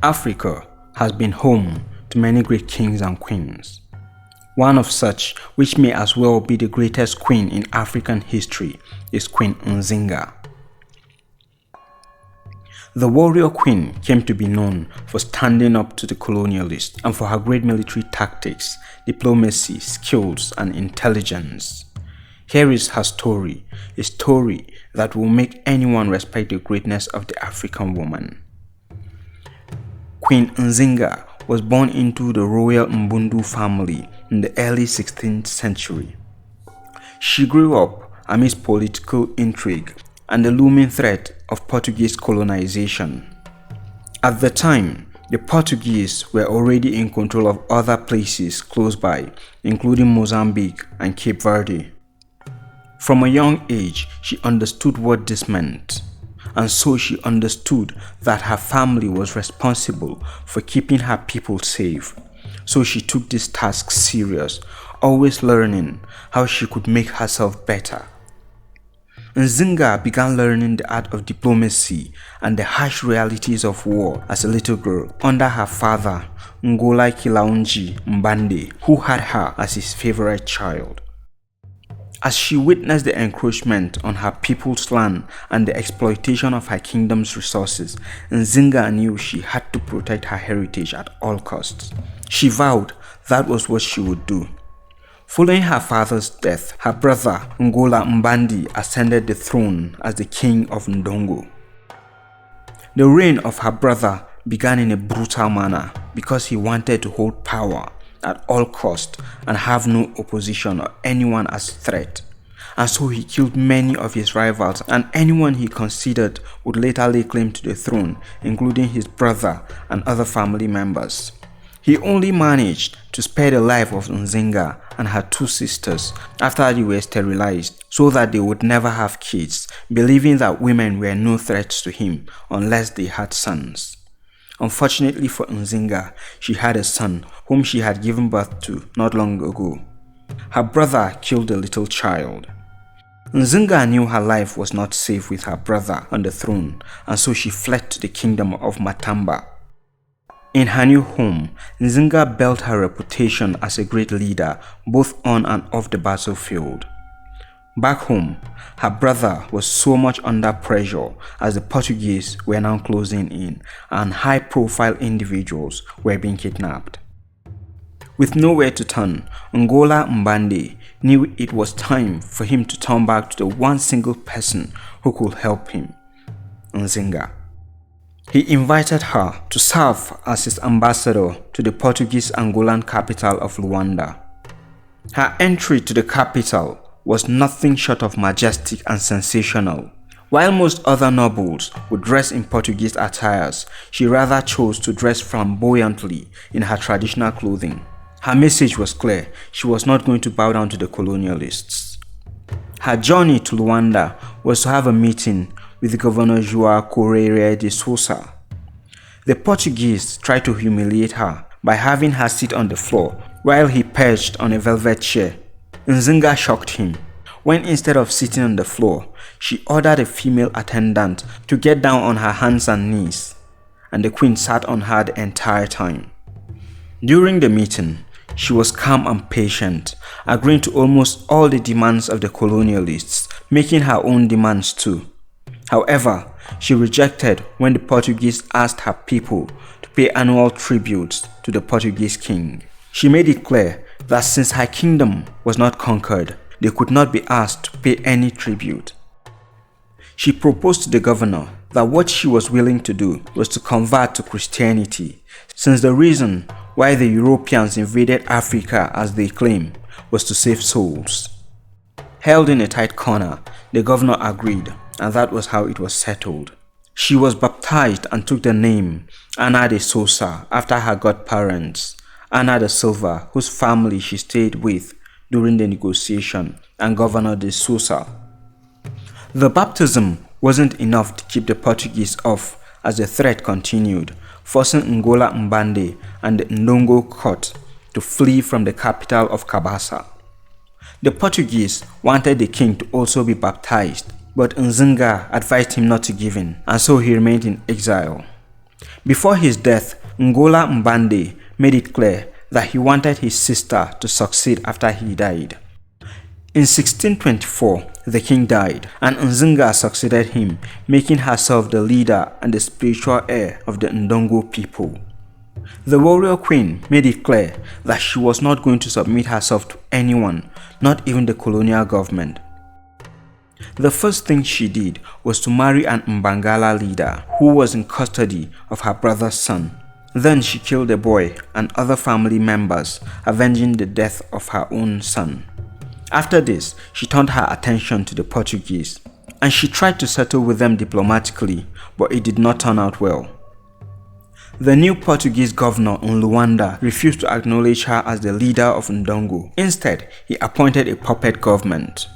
Africa has been home to many great kings and queens. One of such, which may as well be the greatest queen in African history, is Queen Nzinga. The warrior queen came to be known for standing up to the colonialists and for her great military tactics, diplomacy, skills, and intelligence. Here is her story, a story that will make anyone respect the greatness of the African woman. Queen Nzinga was born into the royal Mbundu family in the early 16th century. She grew up amidst political intrigue and the looming threat of Portuguese colonization. At the time, the Portuguese were already in control of other places close by, including Mozambique and Cape Verde. From a young age, she understood what this meant, and so she understood that her family was responsible for keeping her people safe. So she took this task serious, always learning how she could make herself better. Nzinga began learning the art of diplomacy and the harsh realities of war as a little girl under her father, Ngola Kilaunji Mbande, who had her as his favorite child. As she witnessed the encroachment on her people's land and the exploitation of her kingdom's resources, Nzinga knew she had to protect her heritage at all costs. She vowed that was what she would do. Following her father's death, her brother Ngola Mbandi ascended the throne as the king of Ndongo. The reign of her brother began in a brutal manner because he wanted to hold power at all costs and have no opposition or anyone as threat. And so he killed many of his rivals and anyone he considered would later lay claim to the throne, including his brother and other family members. He only managed to spare the life of Nzinga and her two sisters after they were sterilized so that they would never have kids, believing that women were no threats to him unless they had sons. Unfortunately for Nzinga, she had a son whom she had given birth to not long ago. Her brother killed the little child. Nzinga knew her life was not safe with her brother on the throne, and so she fled to the kingdom of Matamba. In her new home, Nzinga built her reputation as a great leader both on and off the battlefield. Back home, her brother was so much under pressure as the Portuguese were now closing in and high-profile individuals were being kidnapped. With nowhere to turn, Ngola Mbande knew it was time for him to turn back to the one single person who could help him, Nzinga. He invited her to serve as his ambassador to the Portuguese Angolan capital of Luanda. Her entry to the capital was nothing short of majestic and sensational. While most other nobles would dress in Portuguese attires, she rather chose to dress flamboyantly in her traditional clothing. Her message was clear: she was not going to bow down to the colonialists. Her journey to Luanda was to have a meeting with Governor João Correia de Sousa. The Portuguese tried to humiliate her by having her sit on the floor while he perched on a velvet chair. Nzinga shocked him when, instead of sitting on the floor, she ordered a female attendant to get down on her hands and knees, and the queen sat on her the entire time. During the meeting, she was calm and patient, agreeing to almost all the demands of the colonialists, making her own demands too. However, she rejected when the Portuguese asked her people to pay annual tributes to the Portuguese king. She made it clear that since her kingdom was not conquered, they could not be asked to pay any tribute. She proposed to the governor that what she was willing to do was to convert to Christianity, since the reason why the Europeans invaded Africa, as they claim, was to save souls. Held in a tight corner, the governor agreed, and that was how it was settled. She was baptized and took the name Ana de Sousa after her godparents, Ana de Silva, whose family she stayed with during the negotiation, and Governor de Sousa. The baptism wasn't enough to keep the Portuguese off as the threat continued, forcing Ngola Mbande and the Ndongo court to flee from the capital of Cabasa. The Portuguese wanted the king to also be baptized, but Nzinga advised him not to give in, and so he remained in exile. Before his death, Ngola Mbande made it clear that he wanted his sister to succeed after he died. In 1624, the king died, and Nzinga succeeded him, making herself the leader and the spiritual heir of the Ndongo people. The warrior queen made it clear that she was not going to submit herself to anyone, not even the colonial government. The first thing she did was to marry an Mbangala leader who was in custody of her brother's son. Then she killed the boy and other family members, avenging the death of her own son. After this, she turned her attention to the Portuguese, and she tried to settle with them diplomatically, but it did not turn out well. The new Portuguese governor in Luanda refused to acknowledge her as the leader of Ndongo. Instead, he appointed a puppet government.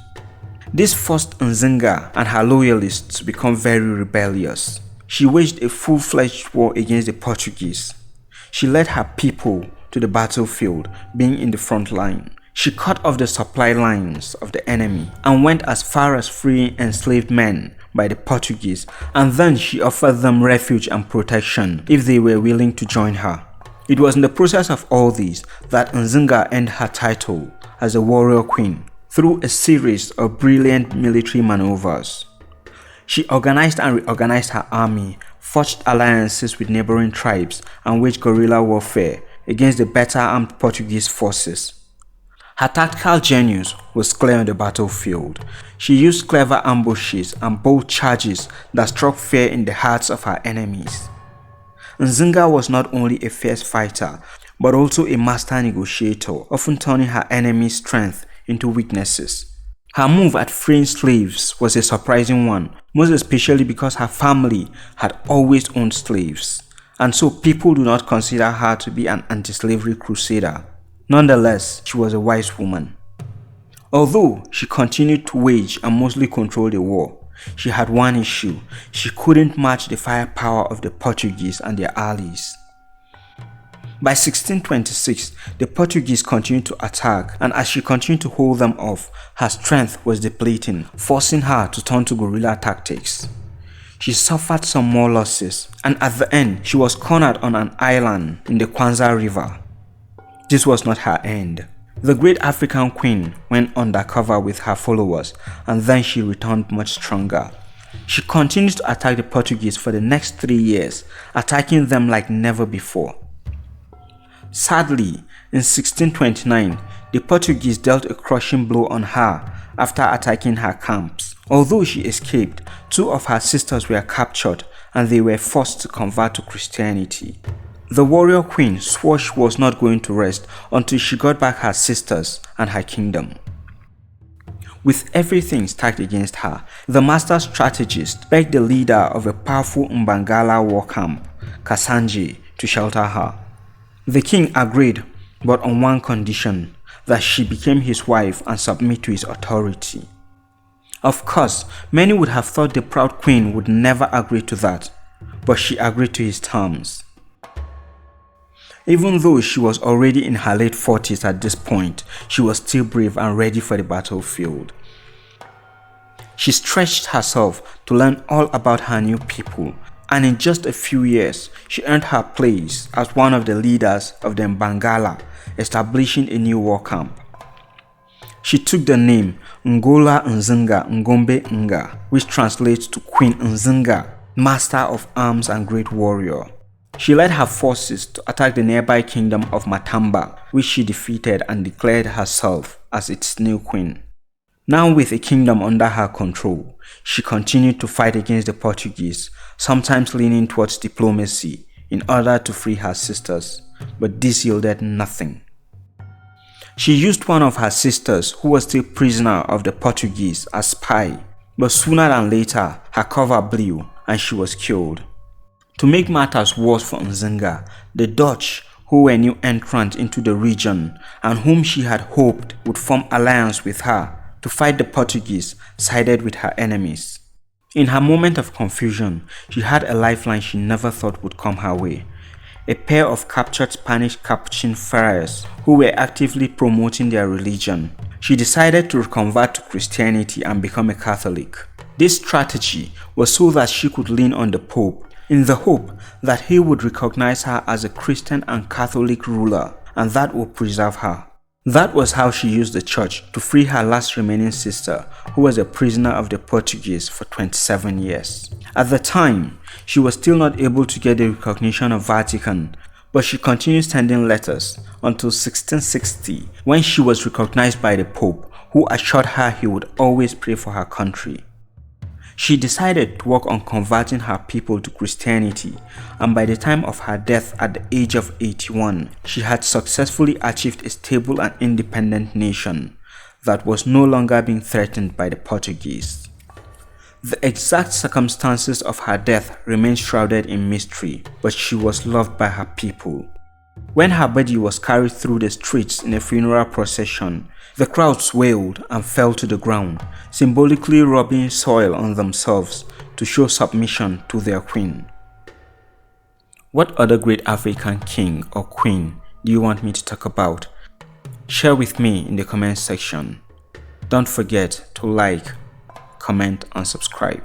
This forced Nzinga and her loyalists to become very rebellious. She waged a full-fledged war against the Portuguese. She led her people to the battlefield, being in the front line. She cut off the supply lines of the enemy and went as far as freeing enslaved men by the Portuguese, and then she offered them refuge and protection if they were willing to join her. It was in the process of all this that Nzinga earned her title as a warrior queen through a series of brilliant military maneuvers. She organized and reorganized her army, forged alliances with neighboring tribes, and waged guerrilla warfare against the better armed Portuguese forces. Her tactical genius was clear on the battlefield. She used clever ambushes and bold charges that struck fear in the hearts of her enemies. Nzinga was not only a fierce fighter, but also a master negotiator, often turning her enemy's strength into weaknesses. Her move at freeing slaves was a surprising one, most especially because her family had always owned slaves, and so people do not consider her to be an anti-slavery crusader. Nonetheless, she was a wise woman. Although she continued to wage and mostly control the war, she had one issue: she couldn't match the firepower of the Portuguese and their allies. By 1626, the Portuguese continued to attack, and as she continued to hold them off, her strength was depleting, forcing her to turn to guerrilla tactics. She suffered some more losses, and at the end, she was cornered on an island in the Kwanza River. This was not her end. The great African queen went undercover with her followers, and then she returned much stronger. She continued to attack the Portuguese for the next 3 years, attacking them like never before. Sadly, in 1629, the Portuguese dealt a crushing blow on her after attacking her camps. Although she escaped, 2 of her sisters were captured and they were forced to convert to Christianity. The warrior queen swore she was not going to rest until she got back her sisters and her kingdom. With everything stacked against her, the master strategist begged the leader of a powerful Mbangala war camp, Kasanje, to shelter her. The king agreed, but on one condition: that she became his wife and submit to his authority. Of course, many would have thought the proud queen would never agree to that, but she agreed to his terms. Even though she was already in her late 40s at this point, she was still brave and ready for the battlefield. She stretched herself to learn all about her new people, and in just a few years, she earned her place as one of the leaders of the Mbangala, establishing a new war camp. She took the name Ngola Nzinga Ngombe Nga, which translates to Queen Nzinga, Master of Arms and Great Warrior. She led her forces to attack the nearby kingdom of Matamba, which she defeated and declared herself as its new queen. Now with a kingdom under her control, she continued to fight against the Portuguese, sometimes leaning towards diplomacy in order to free her sisters, but this yielded nothing. She used one of her sisters, who was still prisoner of the Portuguese, as spy, but sooner than later her cover blew and she was killed. To make matters worse for Nzinga, the Dutch, who were new entrants into the region and whom she had hoped would form alliance with her to fight the Portuguese, sided with her enemies. In her moment of confusion, she had a lifeline she never thought would come her way: a pair of captured Spanish Capuchin friars who were actively promoting their religion. She decided to convert to Christianity and become a Catholic. This strategy was so that she could lean on the Pope, in the hope that he would recognize her as a Christian and Catholic ruler, and that would preserve her. That was how she used the church to free her last remaining sister, who was a prisoner of the Portuguese for 27 years. At the time, she was still not able to get the recognition of Vatican, but she continued sending letters until 1660, when she was recognized by the Pope, who assured her he would always pray for her country. She decided to work on converting her people to Christianity, and by the time of her death at the age of 81, she had successfully achieved a stable and independent nation that was no longer being threatened by the Portuguese. The exact circumstances of her death remain shrouded in mystery, but she was loved by her people. When her body was carried through the streets in a funeral procession, the crowds wailed and fell to the ground, symbolically rubbing soil on themselves to show submission to their queen. What other great African king or queen do you want me to talk about? Share with me in the comment section. Don't forget to like, comment and subscribe.